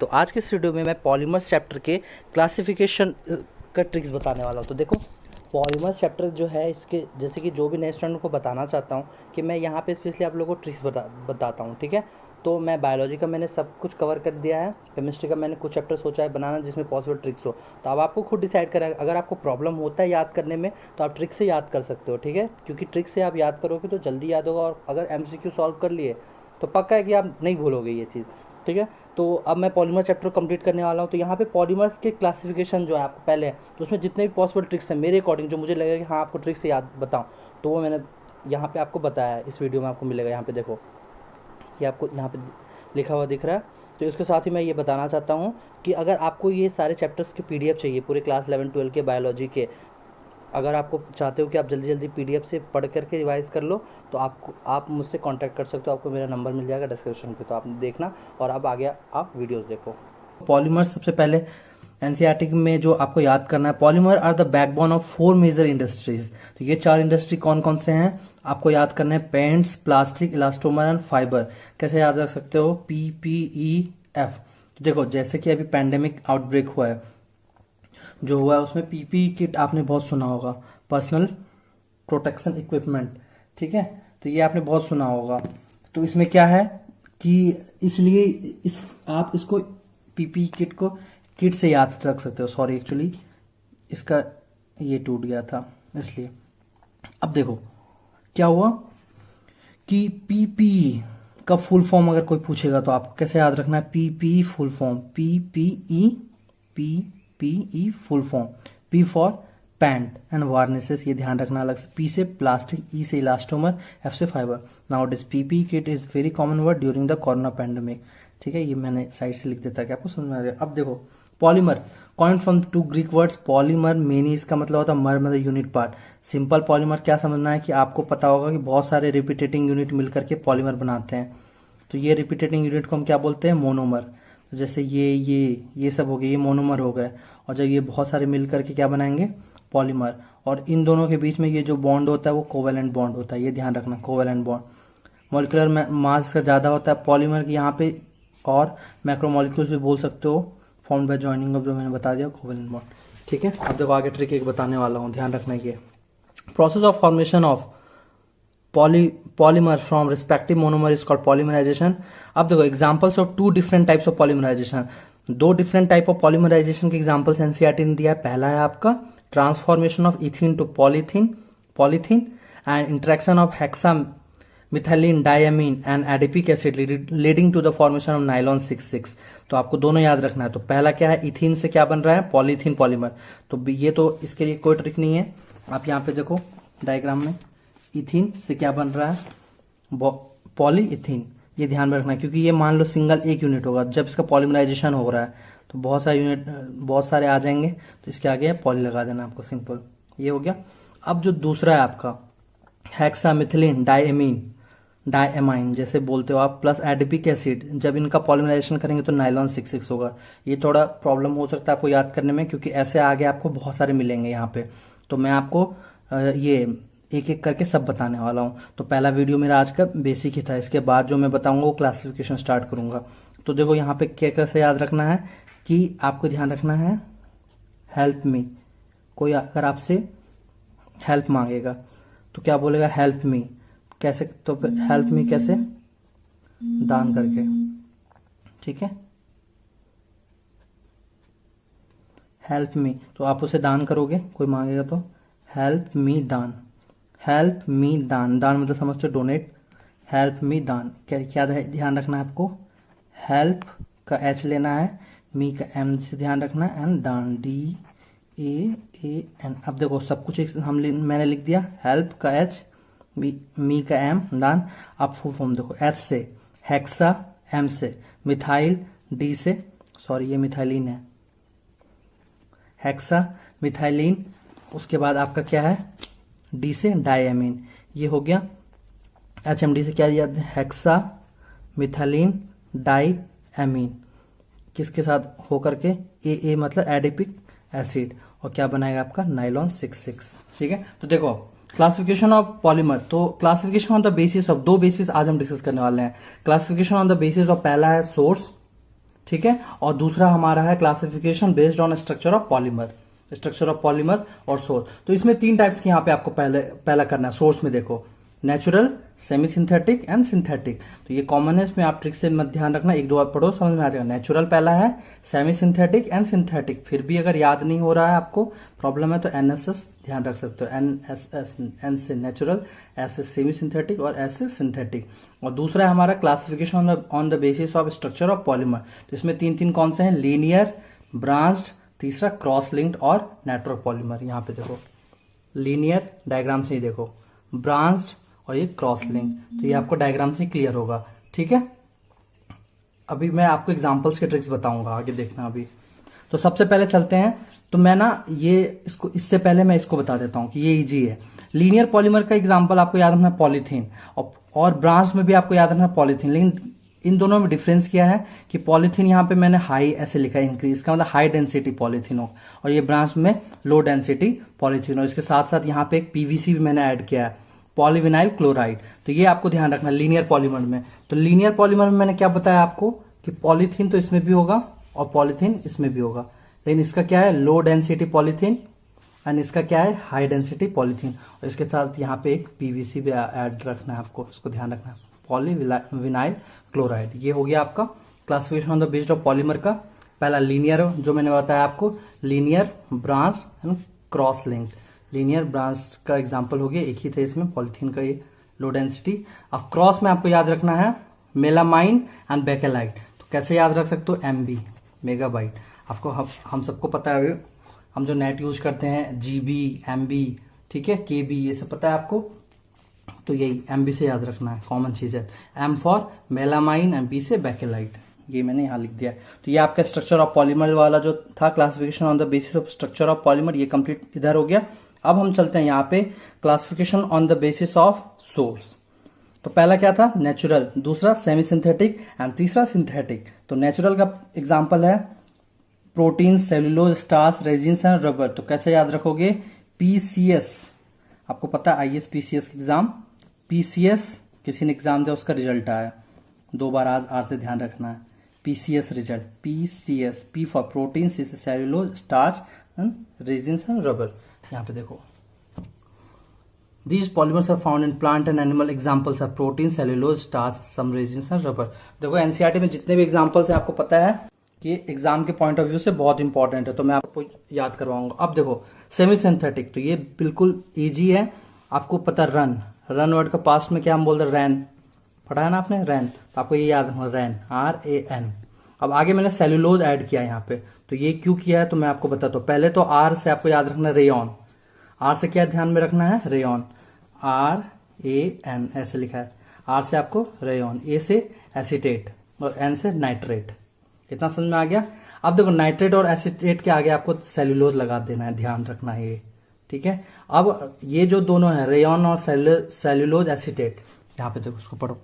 तो आज के इस वीडियो में मैं पॉलीमर्स चैप्टर के क्लासिफिकेशन का ट्रिक्स बताने वाला हूँ। तो देखो, पॉलीमर्स चैप्टर जो है इसके जैसे कि जो भी नए स्टूडेंट को बताना चाहता हूँ कि मैं यहाँ पे स्पेशली आप लोगों को ट्रिक्स बताता हूँ, ठीक है। तो मैं बायोलॉजी का मैंने सब कुछ कवर कर दिया है, केमिस्ट्री का मैंने कुछ चैप्टर सोचा है बनाना जिसमें पॉसिबल ट्रिक्स हो। तो अब आपको खुद डिसाइड करें, अगर आपको प्रॉब्लम होता है याद करने में तो आप ट्रिक से याद कर सकते हो, ठीक है। क्योंकि ट्रिक से आप याद करोगे तो जल्दी याद होगा, और अगर MCQ सॉल्व कर लिए तो पक्का है कि आप नहीं भूलोगे ये चीज़, ठीक है। तो अब मैं पॉलीमर चैप्टर कंप्लीट करने वाला हूँ। तो यहाँ पे पॉलीमर्स के क्लासिफिकेशन जो है आपको पहले है, तो उसमें जितने भी पॉसिबल ट्रिक्स हैं मेरे अकॉर्डिंग जो मुझे लगेगा कि हाँ आपको ट्रिक्स से याद बताऊँ, तो वो मैंने यहाँ पे आपको बताया है। इस वीडियो में आपको मिलेगा, यहाँ पे देखो, ये आपको यहाँ पे लिखा हुआ दिख रहा है। तो इसके साथ ही मैं ये बताना चाहता हूँ कि अगर आपको ये सारे चैप्टर्स के PDF चाहिए पूरे क्लास 11-12 के बायोलॉजी के, अगर आपको चाहते हो कि आप जल्दी जल्दी PDF से पढ़ करके रिवाइज़ कर लो, तो आप मुझसे कांटेक्ट कर सकते हो। आपको मेरा नंबर मिल जाएगा डिस्क्रिप्शन पे, तो आप देखना। और अब आगे आप वीडियोस देखो। पॉलीमर सबसे पहले NCERT में जो आपको याद करना है, polymer are the backbone of 4 major industries. तो ये 4 इंडस्ट्री कौन कौन से हैं आपको याद करना है, paints, plastic, elastomer and fibre. कैसे याद रख सकते हो, PPEF। तो देखो, जैसे कि अभी पैंडेमिक आउटब्रेक हुआ है, जो हुआ है उसमें PPE किट आपने बहुत सुना होगा, पर्सनल प्रोटेक्शन इक्विपमेंट, ठीक है। तो ये आपने बहुत सुना होगा। तो इसमें क्या है कि इसलिए आप इसको PPE किट को किट से याद रख सकते हो। सॉरी, एक्चुअली इसका ये टूट गया था इसलिए। अब देखो क्या हुआ कि PPE का फुल फॉर्म अगर कोई पूछेगा तो आपको कैसे याद रखना है, PPE full form, PPE full form, P for paint and varnishes, ये ध्यान रखना अलग से। P से प्लास्टिक, E से इलास्टोमर, F से fibre. Now this PPE kit is very common word during the corona pandemic, ठीक है। ये मैंने साइड से लिख देता कि आपको समझ में आ जाए। अब देखो, polymer coined from 2 Greek words, polymer many, इसका मतलब होता है मर, मतलब यूनिट पार्ट। सिंपल पॉलीमर क्या समझना है कि आपको पता होगा कि बहुत सारे रिपीटेटिंग यूनिट मिलकर के पॉलीमर बनाते हैं। तो ये रिपीटेटिंग यूनिट को हम क्या बोलते हैं, मोनोमर। तो जैसे ये सब हो गए, ये मोनोमर हो गए। और जब ये बहुत सारे मिल करके क्या बनाएंगे, पॉलीमर। और इन दोनों के बीच में ये जो बॉन्ड होता है वो कोवेलेंट बॉन्ड होता है, ये ध्यान रखना, कोवेलेंट बॉन्ड। मॉलिक्यूलर मास का ज़्यादा होता है पॉलीमर की यहाँ पे, और मैक्रोमोलिक्यूल्स भी बोल सकते हो, फॉर्म्ड बाय जॉइनिंग ऑफ, जो मैंने बता दिया, कोवेलेंट बॉन्ड, ठीक है। अब देखो आगे ट्रिक एक बताने वाला हूँ, ध्यान रखना। ये process of formation of polymer from respective monomer is called polymerization। अब देखो examples of 2 different types of polymerization, 2 different type of polymerization के एग्जांपल्स NCERT ने दिया है। पहला है आपका transformation of ethene to polythene and interaction of hexamethylene diamine and adipic acid leading to the formation of nylon 66। तो आपको दोनों याद रखना है। तो पहला क्या है, इथीन से क्या बन रहा है, पॉलीथीन पॉलीमर। तो ये तो इसके लिए कोई ट्रिक नहीं है। आप यहाँ पे देखो डायग्राम में, इथीन से क्या बन रहा है, पॉलीइथीन। ये ध्यान में रखना है, क्योंकि ये मान लो सिंगल एक यूनिट होगा, जब इसका पॉलीमराइजेशन हो रहा है तो बहुत सारे यूनिट, बहुत सारे आ जाएंगे, तो इसके आगे पॉली लगा देना आपको, सिंपल, ये हो गया। अब जो दूसरा है आपका हेक्सामिथिलीन डायएमाइन जैसे बोलते हो आप, प्लस एडिपिक एसिड, जब इनका पॉलीमराइजेशन करेंगे तो नाइलॉन 66 होगा। ये थोड़ा प्रॉब्लम हो सकता है आपको याद करने में, क्योंकि ऐसे आगे आपको बहुत सारे मिलेंगे यहाँ पे। तो मैं आपको ये एक एक करके सब बताने वाला हूँ। तो पहला वीडियो मेरा आज का बेसिक ही था, इसके बाद जो मैं बताऊंगा वो क्लासिफिकेशन स्टार्ट करूंगा। तो देखो यहाँ पे क्या कैसे याद रखना है कि आपको ध्यान रखना है, हेल्प मी। कोई अगर आपसे हेल्प मांगेगा तो क्या बोलेगा, हेल्प मी। कैसे, तो हेल्प मी कैसे, दान करके, ठीक है। हेल्प मी, तो आप उसे दान करोगे, कोई मांगेगा तो हेल्प मी दान, हेल्प मी दान, दान मतलब समझते हो, डोनेट। हेल्प मी दान, क्या क्या ध्यान रखना है आपको, हेल्प का H लेना है, मी का M से ध्यान रखना है, एंड दान DAAN। अब देखो सब कुछ मैंने लिख दिया, हेल्प का H, मी का M, दान। अब फुल फॉर्म देखो, H से हेक्सा, M से मिथाइल, D से, सॉरी ये मिथाइलिन है, हेक्सा मिथाइलिन। उसके बाद आपका क्या है, D से डायमीन, ये हो गया। HMD से क्या दिया, हेक्सा मिथाइलिन डायमीन, किसके साथ होकर के, AA मतलब एडिपिक एसिड, और क्या बनाएगा आपका, नाइलॉन 66, ठीक है। तो देखो क्लासिफिकेशन ऑफ पॉलीमर, तो classification on the basis of, 2 basis आज हम डिस्कस करने वाले हैं। Classification on the basis of, पहला है सोर्स, ठीक है। और दूसरा हमारा है classification based on structure of polymer, structure of polymer और सोर्स। तो इसमें 3 टाइप्स की यहाँ पे आपको पहला करना है। सोर्स में देखो natural, semi synthetic and synthetic. तो ये कॉमन है, इसमें आप ट्रिक से मत ध्यान रखना, 1 2 बार पढ़ो समझ में आ जाएगा। नेचुरल पहला है, सेमी सिंथेटिक एंड सिंथेटिक। फिर भी अगर याद नहीं हो रहा है आपको, प्रॉब्लम है, तो NSS ध्यान रख सकते हो। NSS, N से नेचुरल, S से सेमी सिंथेटिक और S से सिंथेटिक। और दूसरा है हमारा classification on the basis of structure of polymer. तो इसमें 3 कौन से हैं? लीनियर, ब्रांच्ड, तीसरा क्रॉस लिंक्ड और नेटवर्क पॉलीमर। यहाँ पे देखो लीनियर, डायग्राम से ही देखो, ब्रांच्ड और ये क्रॉस लिंक। तो ये आपको डायग्राम से क्लियर होगा, ठीक है। अभी मैं आपको एग्जांपल्स के ट्रिक्स बताऊंगा, आगे देखना। अभी तो सबसे पहले चलते हैं, तो मैं ना ये इसको, इससे पहले मैं इसको बता देता हूं कि ये इजी है। लीनियर पॉलीमर का एग्जांपल आपको याद रखना पॉलीथीन, और ब्रांच में भी आपको याद रखना पॉलीथीन। लेकिन इन दोनों में डिफरेंस क्या है कि पॉलीथीन यहाँ पे मैंने हाई ऐसे लिखा है, इंक्रीज का मतलब हाई डेंसिटी पॉलीथीन हो, और ये ब्रांच में लो डेंसिटी पॉलीथीन हो। इसके साथ साथ यहाँ पे एक PVC भी मैंने ऐड किया है, पॉलीविनाइल क्लोराइड। तो ये आपको ध्यान रखना लीनियर पॉलीमर में। तो लीनियर पॉलीमर में मैंने क्या बताया आपको कि पॉलीथीन तो इसमें भी होगा और पॉलीथीन इसमें भी होगा, लेकिन इसका क्या है? लो डेंसिटी पॉलीथीन, एंड इसका क्या है? High density polythene. और इसके साथ यहाँ पे एक PVC भी ऐड रखना है आपको, इसको ध्यान रखना है, पॉलीविनाइल क्लोराइड। ये हो गया आपका classification on the based of polymer का। पहला लीनियर, जो मैंने बताया आपको, linear, branch and cross link. Linear branch का एग्जांपल हो गया, एक ही थे इसमें, पॉलीथीन का ये लो डेंसिटी। अब क्रॉस में आपको याद रखना है मेलामाइन एंड बेकेलाइट। तो कैसे याद रख सकते हो? MB, megabyte. आपको हम सबको पता है, हम जो नेट यूज करते हैं GB, MB, ठीक है, KB, ये सब पता है आपको। तो यही MB से याद रखना है, कॉमन चीज है। M for melamine and B से बेकेलाइट, ये मैंने यहाँ लिख दिया है। तो ये आपका स्ट्रक्चर ऑफ पॉलीमर वाला जो था, classification on the basis of structure of polymer, ये कंप्लीट इधर हो गया। अब हम चलते हैं यहाँ पे classification on the basis of source. तो पहला क्या था? नेचुरल, दूसरा सेमी सिंथेटिक एंड तीसरा सिंथेटिक। तो नेचुरल का एग्जांपल है protein, cellulose, starch, resins and rubber. तो कैसे याद रखोगे? PCS, आपको पता है IAS PCS एग्जाम, PCS किसी ने एग्जाम दिया, उसका रिजल्ट आया 2 बार, आज R से ध्यान रखना है। PCS result, PCS, P for protein, C से cellulose, starch and resins and rubber. यहाँ पे देखो, These polymers are found in plant and animal. Examples are protein, cellulose, starch, some resins and rubber. देखो NCERT में जितने भी examples है आपको पता है कि एग्जाम के पॉइंट ऑफ व्यू से बहुत इंपॉर्टेंट है, तो मैं आपको याद करवाऊंगा। अब देखो सेमी सिंथेटिक, तो ये बिल्कुल इजी है। आपको पता रन वर्ड का पास्ट में क्या हम बोलते हैं? रैन, पढ़ा है ना आपने, रैन। तो आपको ये याद रखना, रैन, RAN। अब आगे मैंने सेलुलोज ऐड किया यहाँ पे, तो ये क्यों किया है तो मैं आपको बताता हूँ। पहले तो R से आपको याद रखना रेयन, R से क्या ध्यान में रखना है? रेयन, RAN ऐसे लिखा है। R से आपको रेयन, A से एसीटेट और N से नाइट्रेट। इतना समझ में आ गया? अब देखो नाइट्रेट और एसीटेट के आगे आपको सेलुलोज लगा देना है, ध्यान रखना है ये, ठीक है। अब ये जो दोनों है रेयन और सेलुलोज एसीटेट, यहाँ पे देखो उसको पढ़ो।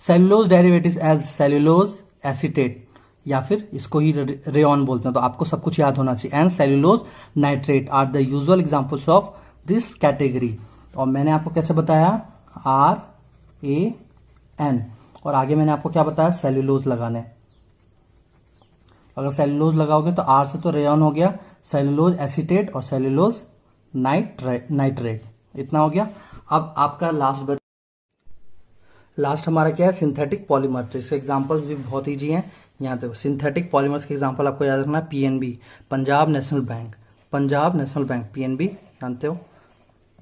Cellulose derivatives as cellulose acetate, या फिर इसको ही रेयन बोलते हैं, तो आपको सब कुछ याद होना चाहिए। And cellulose nitrate are the usual examples of this category. और मैंने आपको कैसे बताया? RAN, और आगे मैंने आपको क्या बताया? सेलुलोज लगाने। अगर सेलुलोज लगाओगे तो R से तो रेयन हो गया, सेलुलोज एसीटेट और सेलुलोज नाइट्रेट, इतना हो गया। अब आपका लास्ट हमारा क्या है? Synthetic polymer. तो इसके एग्जांपल्स भी बहुत ईजी हैं। यहाँ देखो सिंथेटिक पॉलीमर्स के एग्जांपल आपको याद रखना है। PNB, Punjab national bank, Punjab national bank, PNB जानते हो,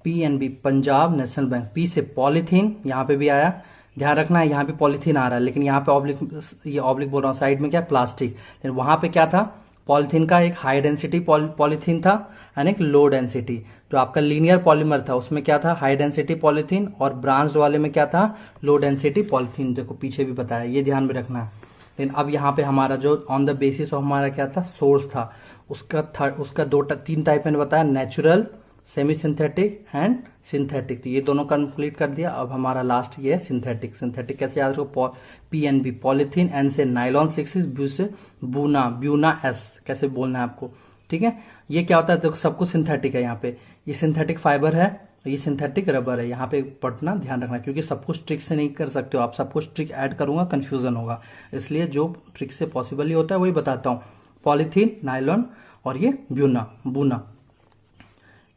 PNB Punjab national bank. P से पॉलीथीन, यहाँ पे भी आया, ध्यान रखना है, यहाँ पे पॉलीथीन आ रहा है, लेकिन यहाँ पे ऑब्लिक, ये ऑब्लिक बोल रहा हूँ, साइड में क्या? प्लास्टिक। लेकिन वहां पे क्या था? पॉलीथीन का एक हाई डेंसिटी पॉलीथीन था एंड एक लो डेंसिटी। जो आपका लीनियर पॉलीमर था उसमें क्या था? हाई डेंसिटी पॉलीथीन, और ब्रांच्ड वाले में क्या था? Low density polythene. देखो पीछे भी बताया, ये ध्यान में रखना है। लेकिन अब यहाँ पे हमारा जो ऑन द बेसिस ऑफ हमारा क्या था? सोर्स था, उसका 3 टाइप मैंने बताया, natural, semi synthetic and synthetic. तो ये दोनों कंप्लीट कर दिया। अब हमारा लास्ट ये है सिंथेटिक। सिंथेटिक कैसे याद रखो? PNB पॉलीथीन, N से नाइलॉन 6, B से ब्यूना S, कैसे बोलना है आपको, ठीक है। ये क्या होता है? देखो सब कुछ सिंथेटिक है यहाँ पे, ये सिंथेटिक फाइबर है ये सिंथेटिक रबर है, यहाँ पे पढ़ना ध्यान रखना, क्योंकि सब कुछ ट्रिक से नहीं कर सकते हो आप, सब कुछ ट्रिक ऐड करूंगा कंफ्यूजन होगा, इसलिए जो ट्रिक से पॉसिबल ही होता है वही बताता हूँ। पॉलीथीन, नायलॉन और ये ब्यूना, बूना,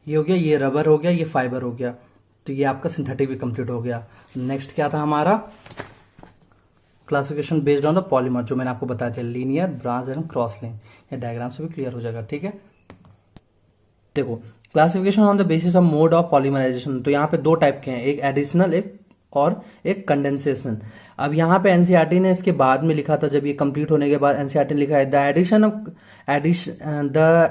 ये हो गया, ये रबर हो गया, ये फाइबर हो गया। तो ये आपका सिंथेटिक भी कंप्लीट हो गया। नेक्स्ट क्या था हमारा, classification based on the polymer, जो मैंने आपको बताया था, linear, branch and cross link. ये डायग्राम से भी क्लियर हो जाएगा, ठीक है। देखो, classification on the basis of mode of polymerization, तो यहाँ पे दो टाइप के हैं, एक एडिशनल, एक कंडेंसेशन। अब यहाँ पे एनसीईआरटी ने इसके बाद में लिखा था, जब ये कंप्लीट होने के बाद एनसीईआरटी ने लिखा है, the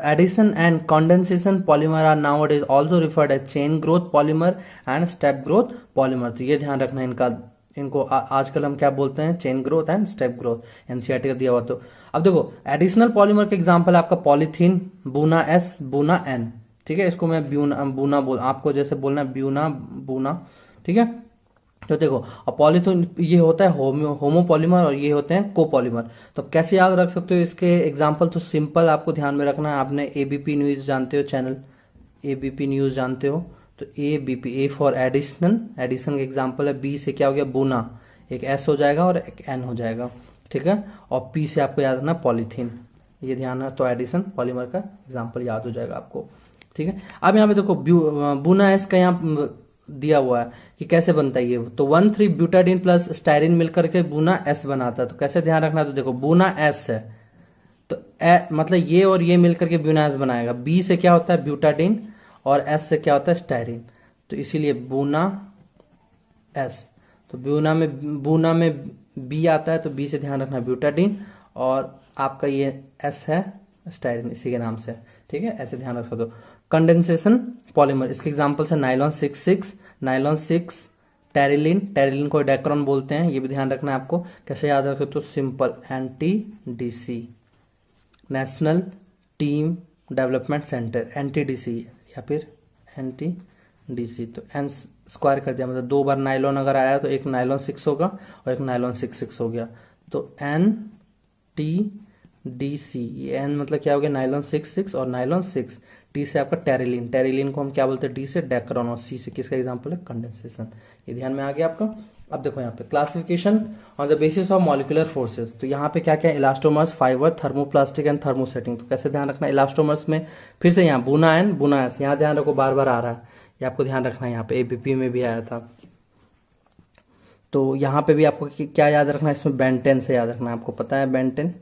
addition and condensation polymer are nowadays also referred as chain growth polymer and step growth polymer. तो ये ध्यान रखना इनको आजकल हम क्या बोलते हैं, chain growth and step growth, NCERT का दिया हुआ। तो अब देखो, एडिशनल पॉलीमर के एग्जांपल आपका polythene, Buna S, Buna N, ठीक है। इसको मैं बूना बोल, आपको जैसे बोलना है ब्यूना, बूना, ठीक है। तो देखो, अब पॉलीथीन ये होता है होमोपॉलीमर और ये होते हैं कोपॉलीमर। तो कैसे याद रख सकते हो इसके एग्जांपल, तो सिंपल आपको ध्यान में रखना है। आपने एबीपी न्यूज जानते हो, चैनल एबीपी न्यूज जानते हो, तो ABP, A for addition, addition का एग्जांपल है, बी से क्या हो गया बूना, एक एस हो जाएगा और एक एन हो जाएगा, ठीक है। और पी से आपको याद रखना पॉलीथीन, ये ध्यान है, तो एडिशन पॉलीमर का एग्जाम्पल याद हो जाएगा आपको, ठीक है। अब यहाँ पे देखो बूना एस का यहाँ दिया हुआ है कि कैसे बनता है ये, तो 1,3-ब्यूटाडीन प्लस स्टायरिन मिलकर के बूना एस बनाता है। तो कैसे ध्यान रखना, तो देखो बूना एस है, तो मतलब ये और ये मिलकर के ब्यूना एस बनाएगा। बी से क्या होता है ब्यूटाडीन और एस से क्या होता है स्टायरिन, तो इसीलिए बूना एस। तो बूना में बी आता है, तो बी से ध्यान रखना ब्यूटाडीन, और आपका ये एस है स्टायरिन, इसी के नाम से, ठीक है, ऐसे ध्यान रख सकते हो। कंडेंसेशन पॉलीमर, इसके एग्जांपल्स है नाइलॉन 66, नाइलॉन 6, टेरिलिन, टेरिलिन को डेक्रॉन बोलते हैं, ये भी ध्यान रखना है आपको। कैसे याद रख सकते हो, simple, NTDC, national team development centre, NTDC या फिर NTDC, तो एन स्क्वायर कर दिया, मतलब 2 बार नाइलॉन अगर आया तो एक नाइलॉन 6 होगा और एक नाइलॉन 66 हो गया, तो NTDC, ये एन मतलब क्या हो गया नाइलॉन 66 और नाइलॉन 6, टी से आपका टेरिलिन, टेरिलिन को हम क्या बोलते हैं डी से डेक्रॉन, और सी से किसका एग्जांपल है कंडेंसेशन। ये ध्यान में आ गया आपका। अब देखो यहाँ पे classification on the basis of molecular forces, तो यहाँ पे क्या क्या है, elastomers, fibre, thermoplastic and thermosetting. तो कैसे ध्यान रखना, इलास्टोमर्स में फिर से यहाँ बूना एन, बूना एस, यहाँ ध्यान रखो बार बार आ रहा है, ये आपको ध्यान रखना है, यहाँ पे एबीपी में भी आया था। तो यहाँ पे भी आपको क्या याद रखना है, इसमें बेंटेन से याद रखना है, आपको पता है बेंटेन,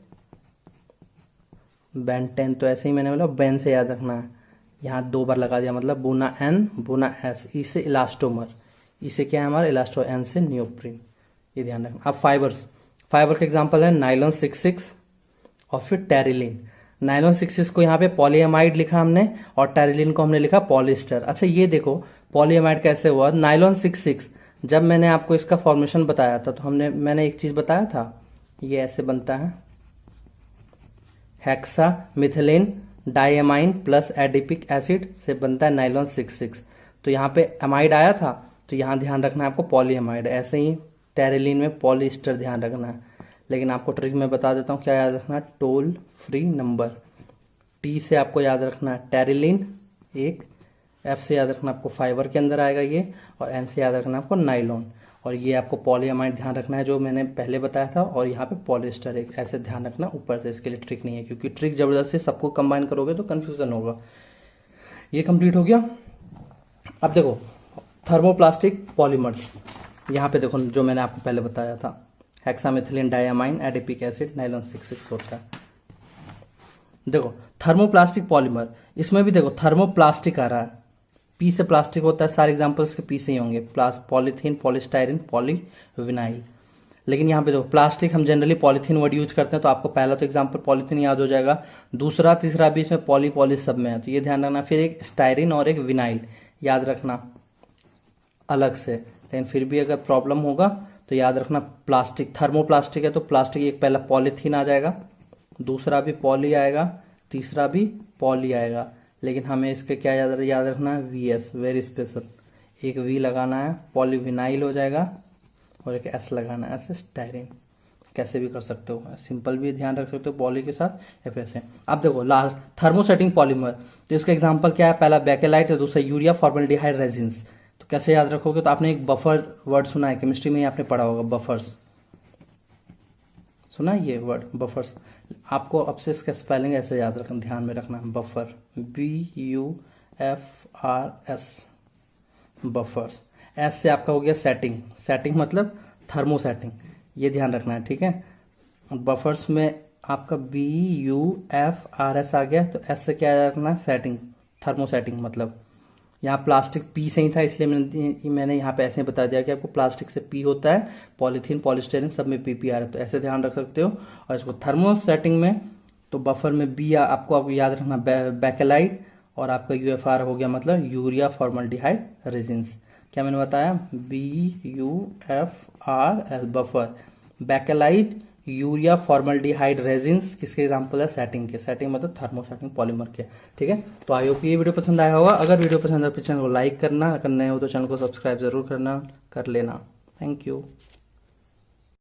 बेंटेन, तो ऐसे ही मैंने बोला बेन से याद रखना है, यहाँ 2 बार लगा दिया, मतलब बूना एन, बूना एस, ई से इलास्टोमर, ई से क्या है हमारा इलास्टो, एन से नियोप्रिन, ये ध्यान रखना। अब फाइबर्स, फाइबर का एग्जांपल है नाइलॉन 66 और फिर टेरिलिन। नाइलॉन 66 को यहाँ पे पॉलीएमाइड लिखा हमने और टेरिलिन को हमने लिखा पॉलिस्टर। अच्छा ये देखो पॉलीएमाइड कैसे हुआ, नाइलॉन 66 जब मैंने आपको इसका फॉर्मेशन बताया था, तो मैंने एक चीज बताया था, ये ऐसे बनता है, hexa methylene diamine plus adipic acid से बनता है नाइलॉन 66। तो यहाँ पे एमाइड आया था, तो यहाँ ध्यान रखना है आपको पॉलीएमाइड, ऐसे ही टेरिलिन में पॉलिस्टर ध्यान रखना है। लेकिन आपको ट्रिक में बता देता हूँ क्या याद रखना है, टोल फ्री नंबर, टी से आपको याद रखना है टेरिलिन एक, एफ से याद रखना आपको फाइबर के अंदर आएगा ये, और एन से याद रखना आपको नाइलॉन, और ये आपको पॉलीएमाइड ध्यान रखना है जो मैंने पहले बताया था, और यहाँ पे पॉलिस्टर एक, ऐसे ध्यान रखना ऊपर से, इसके लिए ट्रिक नहीं है, क्योंकि ट्रिक जबरदस्ती सबको कंबाइन करोगे तो कंफ्यूजन होगा। ये कंप्लीट हो गया। अब देखो थर्मोप्लास्टिक पॉलीमर्स, यहाँ पे देखो जो मैंने आपको पहले बताया था, हेक्सामिथिलीन डाइएमाइन एडिपिक एसिड नाइलॉन 66 होता है। देखो थर्मोप्लास्टिक पॉलीमर, इसमें भी देखो थर्मोप्लास्टिक आ रहा है, पी से प्लास्टिक होता है, सारे एग्जांपल्स के पी से ही होंगे, पॉलीथीन, पॉलीस्टाइरिन, पॉलीविनाइल। लेकिन यहाँ पे देखो प्लास्टिक हम जनरली पॉलीथीन वर्ड यूज करते हैं, तो आपको पहला तो एग्जांपल पॉलीथीन याद हो जाएगा, दूसरा तीसरा भी इसमें पॉली सब में है, तो ये ध्यान रखना। फिर एक स्टाइरिन और एक विनाइल याद रखना अलग से, लेकिन फिर भी अगर प्रॉब्लम होगा तो याद रखना प्लास्टिक, थर्मोप्लास्टिक है तो प्लास्टिक एक पहला पॉलीथीन आ जाएगा, दूसरा भी पॉली आएगा, तीसरा भी पॉली आएगा, लेकिन हमें इसके क्या याद रखना है, VS, वेरी स्पेशल, एक V लगाना है, पॉलीविनाइल हो जाएगा, और एक S लगाना है, ऐसे स्टाइरिन, कैसे भी कर सकते हो, सिंपल भी ध्यान रख सकते हो पॉली के साथ या फिर ऐसे। अब देखो लास्ट थर्मोसेटिंग पॉलीमर, तो इसका एग्जांपल क्या है, पहला बेकेलाइट है, दूसरा यूरिया फॉर्मल्डिहाइड रेजिन्स। तो कैसे याद रखोगे, तो आपने एक बफर वर्ड सुना है केमिस्ट्री में, आपने पढ़ा होगा बफर्स, सुना है ये वर्ड बफर्स। आपको अब से इसका स्पेलिंग ऐसे याद रखना, ध्यान में रखना, बफर BUFRS बफर्स। एस से आपका हो गया सेटिंग, सेटिंग मतलब थर्मोसेटिंग, ये ध्यान रखना है, ठीक है। बफर्स में आपका BUFRS आ गया, तो एस से क्या याद रखना है, सेटिंग, थर्मोसेटिंग मतलब। यहाँ प्लास्टिक पी से ही था, इसलिए मैंने यहाँ पे ऐसे बता दिया कि आपको प्लास्टिक से पी होता है, पॉलीथीन पॉलीस्टाइरिन सब में PP आ रहा है, तो ऐसे ध्यान रख सकते हो। और इसको थर्मोसेटिंग में तो बफर में बी आपको याद रखना बेकेलाइट, और आपका UFR हो गया मतलब यूरिया फॉर्मल्डिहाइड रेजिन्स। क्या मैंने बताया, BUFRS buffer, bakelite, urea formaldehyde resins किसके एग्जांपल है, सेटिंग के, सेटिंग मतलब थर्मोसेटिंग पॉलीमर के, ठीक है। तो आई होप ये वीडियो पसंद आया होगा। अगर वीडियो पसंद आए तो चैनल को लाइक करना, अगर नए हो तो चैनल को सब्सक्राइब जरूर करना, कर लेना। Thank you.